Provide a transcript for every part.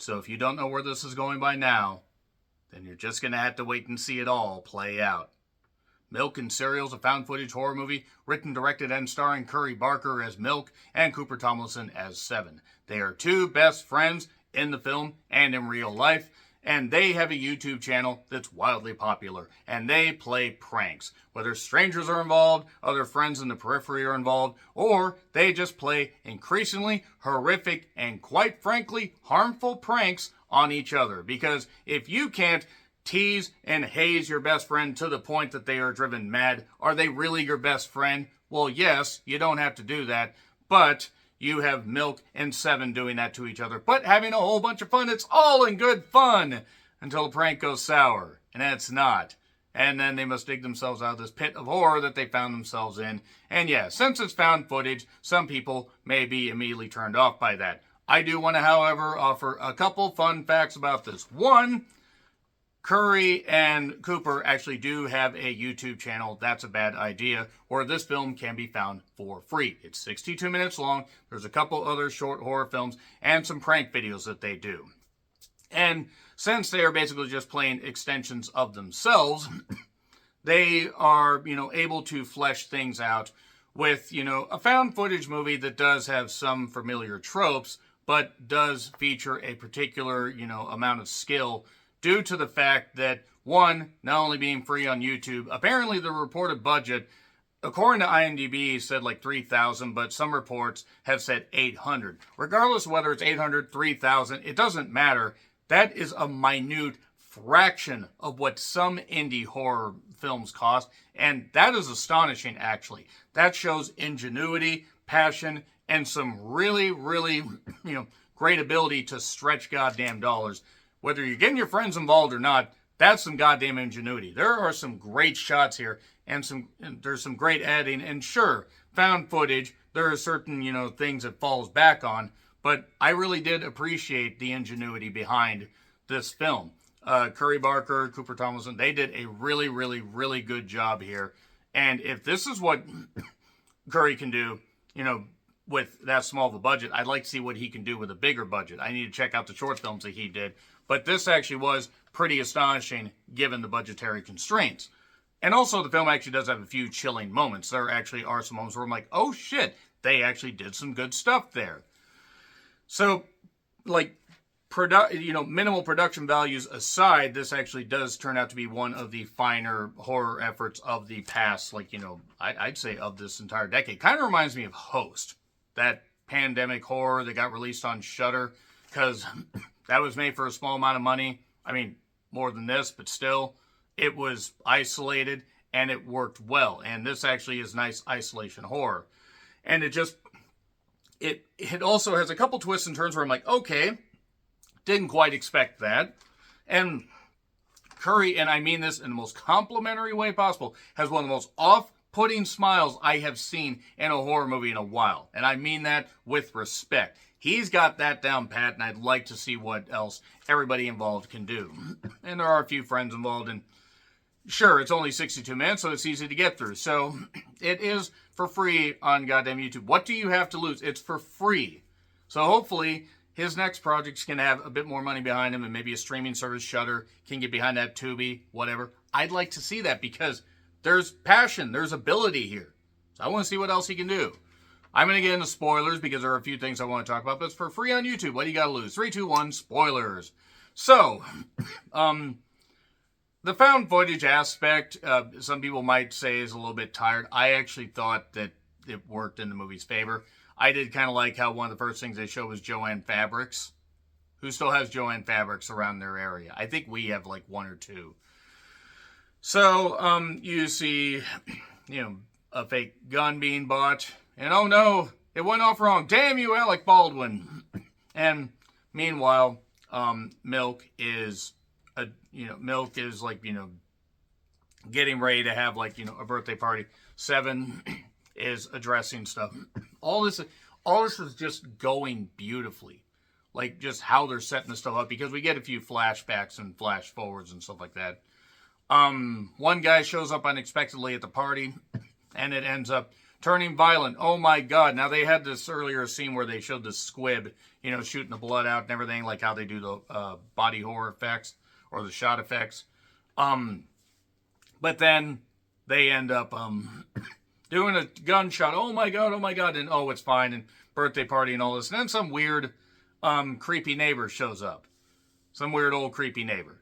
So if you don't know where this is going by now, then you're just going to have to wait and see it all play out. Milk and Cereal is a found footage horror movie written, directed, and starring Curry Barker as Milk and Cooper Tomlinson as Seven. They are two best friends in the film and in real life, and they have a YouTube channel that's wildly popular, and they play pranks. Whether strangers are involved, other friends in the periphery are involved, or they just play increasingly horrific and, quite frankly, harmful pranks on each other. Because if you can't tease and haze your best friend to the point that they are driven mad, are they really your best friend? Well, yes, you don't have to do that, but you have Milk and Seven doing that to each other, but having a whole bunch of fun. It's all in good fun until the prank goes sour, and it's not. And then they must dig themselves out of this pit of horror that they found themselves in. And yeah, since it's found footage, some people may be immediately turned off by that. I do want to, however, offer a couple fun facts about this. One, Curry and Cooper actually do have a YouTube channel, That's a Bad Idea, where this film can be found for free. It's 62 minutes long. There's a couple other short horror films and some prank videos that they do. And since they are basically just playing extensions of themselves, they are, able to flesh things out with, a found footage movie that does have some familiar tropes, but does feature a particular, amount of skill due to the fact that, one, not only being free on YouTube, apparently the reported budget, according to IMDb, said like 3,000, but some reports have said 800. Regardless of whether it's 800, 3,000, it doesn't matter. That is a minute fraction of what some indie horror films cost, and that is astonishing, actually. That shows ingenuity, passion, and some really, really, great ability to stretch goddamn dollars. Whether you're getting your friends involved or not, that's some goddamn ingenuity. There are some great shots here, and there's some great editing. And sure, found footage, there are certain, things it falls back on, but I really did appreciate the ingenuity behind this film. Curry Barker, Cooper Tomlinson, they did a really, really, really good job here. And if this is what Curry can do, with that small of a budget, I'd like to see what he can do with a bigger budget. I need to check out the short films that he did. But this actually was pretty astonishing given the budgetary constraints. And also, the film actually does have a few chilling moments. There actually are some moments where I'm like, oh shit, they actually did some good stuff there. So, minimal production values aside, this actually does turn out to be one of the finer horror efforts of the past, I'd say of this entire decade. Kind of reminds me of Host, that pandemic horror that got released on Shudder, because that was made for a small amount of money. I mean, more than this, but still, it was isolated and it worked well. And this actually is nice isolation horror. And it also has a couple twists and turns where I'm like, okay, didn't quite expect that. And Curry, and I mean this in the most complimentary way possible, has one of the most off-putting smiles I have seen in a horror movie in a while. And I mean that with respect. He's got that down pat, and I'd like to see what else everybody involved can do. And there are a few friends involved, and sure, it's only 62 minutes, so it's easy to get through. So it is for free on goddamn YouTube. What do you have to lose? It's for free. So hopefully his next project's going to have a bit more money behind him, and maybe a streaming service, Shudder, can get behind that, Tubi, whatever. I'd like to see that because there's passion, there's ability here. So I want to see what else he can do. I'm going to get into spoilers because there are a few things I want to talk about, but it's for free on YouTube. What do you got to lose? 3, 2, 1, spoilers. So, the found footage aspect, some people might say is a little bit tired. I actually thought that it worked in the movie's favor. I did kind of like how one of the first things they showed was Jo-Ann Fabrics. Who still has Jo-Ann Fabrics around their area? I think we have like one or two. So, you see, a fake gun being bought. And oh no, it went off wrong. Damn you, Alec Baldwin. And meanwhile, Milk is getting ready to have a birthday party. Seven is addressing stuff. All this is just going beautifully. Like just how they're setting this stuff up, because we get a few flashbacks and flash forwards and stuff like that. One guy shows up unexpectedly at the party, and it ends up turning violent. Oh my God. Now they had this earlier scene where they showed the squib, shooting the blood out and everything, like how they do the body horror effects or the shot effects. But then they end up doing a gunshot. Oh my God, and oh, it's fine, and birthday party and all this. And then some weird creepy neighbor shows up. Some weird old creepy neighbor.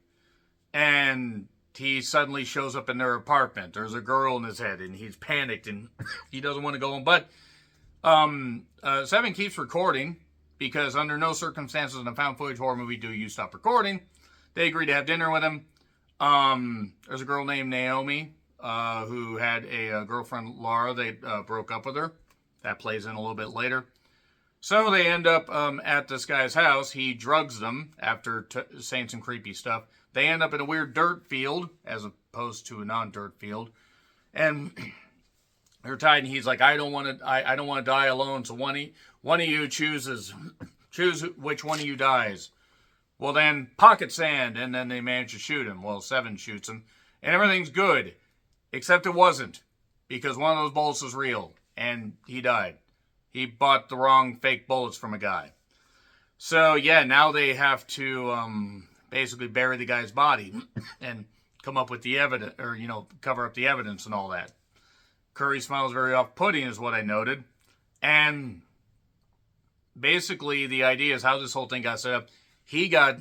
And he suddenly shows up in their apartment. There's a girl in his head, and he's panicked, and he doesn't want to go home. But Seven keeps recording, because under no circumstances in a found footage horror movie do you stop recording. They agree to have dinner with him. There's a girl named Naomi, who had a girlfriend, Laura. They broke up with her. That plays in a little bit later. So they end up at this guy's house. He drugs them after saying some creepy stuff. They end up in a weird dirt field as opposed to a non-dirt field, and they're tied. And he's like, "I don't want to die alone. So one of you choose which one of you dies." Well, then pocket sand, and then they manage to shoot him. Well, Seven shoots him, and everything's good, except it wasn't, because one of those bullets was real, and he died. He bought the wrong fake bullets from a guy. So yeah, now they have to basically bury the guy's body and come up with the evidence, or cover up the evidence and all that. Curry smiles very off-putting, is what I noted, and basically the idea is how this whole thing got set up. He got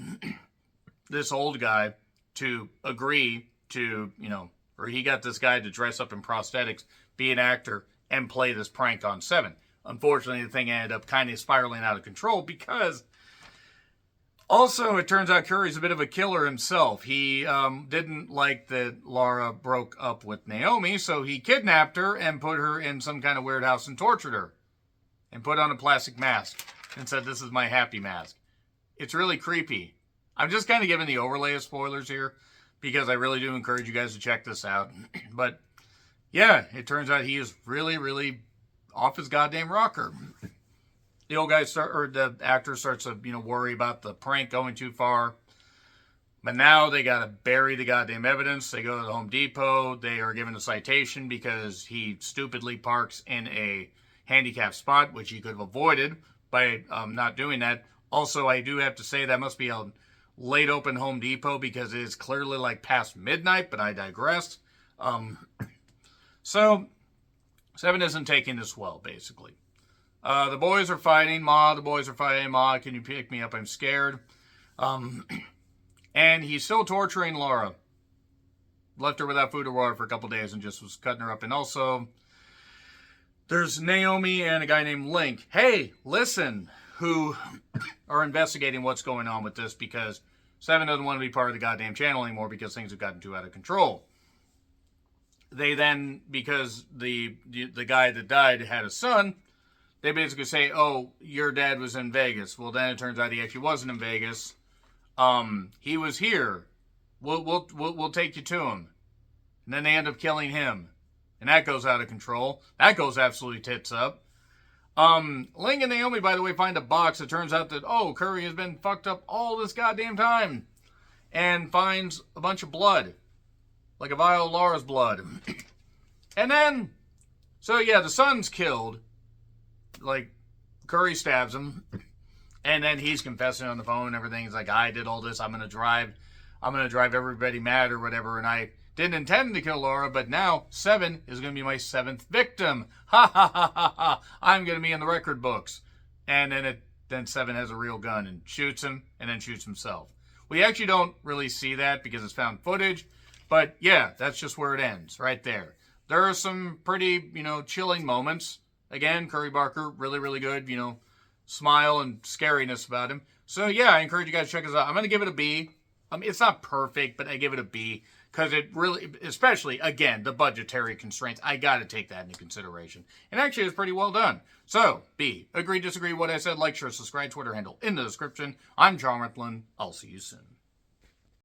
this old guy to agree to, or he got this guy to dress up in prosthetics, be an actor, and play this prank on Seven. Unfortunately, the thing ended up kind of spiraling out of control, because also it turns out Curry's a bit of a killer himself. He didn't like that Laura broke up with Naomi, so he kidnapped her and put her in some kind of weird house and tortured her and put on a plastic mask and said, "This is my happy mask." It's really creepy. I'm just kind of giving the overlay of spoilers here, because I really do encourage you guys to check this out. But yeah, it turns out he is really, really off his goddamn rocker. The old guy the actor starts to, worry about the prank going too far. But now they got to bury the goddamn evidence. They go to the Home Depot. They are given a citation because he stupidly parks in a handicapped spot, which he could have avoided by not doing that. Also, I do have to say that must be a late open Home Depot, because it is clearly like past midnight, but I digress. So Seven isn't taking this well, basically. The boys are fighting. Ma, the boys are fighting. Ma, can you pick me up? I'm scared. And he's still torturing Laura. Left her without food or water for a couple days and just was cutting her up. And also, there's Naomi and a guy named Link. Hey, listen, who are investigating what's going on with this, because Seven doesn't want to be part of the goddamn channel anymore because things have gotten too out of control. They then, because the guy that died had a son, they basically say, "Oh, your dad was in Vegas." Well, then it turns out he actually wasn't in Vegas. He was here. We'll take you to him. And then they end up killing him, and that goes out of control. That goes absolutely tits up. Ling and Naomi, by the way, find a box. It turns out that, Curry has been fucked up all this goddamn time, and finds a bunch of blood, like a vial of Laura's blood. And then, so yeah, the son's killed. Like, Curry stabs him, and then he's confessing on the phone and everything. He's like, "I did all this. I'm gonna drive everybody mad or whatever, and I didn't intend to kill Laura, but now Seven is gonna be my 7th victim. Ha ha ha ha ha! I'm gonna be in the record books." And then Seven has a real gun and shoots him, and then shoots himself. We actually don't really see that because it's found footage, but yeah, that's just where it ends, right there. There are some pretty, chilling moments. Again, Curry Barker, really, really good, smile and scariness about him. So yeah, I encourage you guys to check this out. I'm going to give it a B. It's not perfect, but I give it a B, because it really, especially, again, the budgetary constraints, I got to take that into consideration. And actually, it's pretty well done. So, B. Agree, disagree, what I said, like, share, subscribe, Twitter handle in the description. I'm John Riplin. I'll see you soon.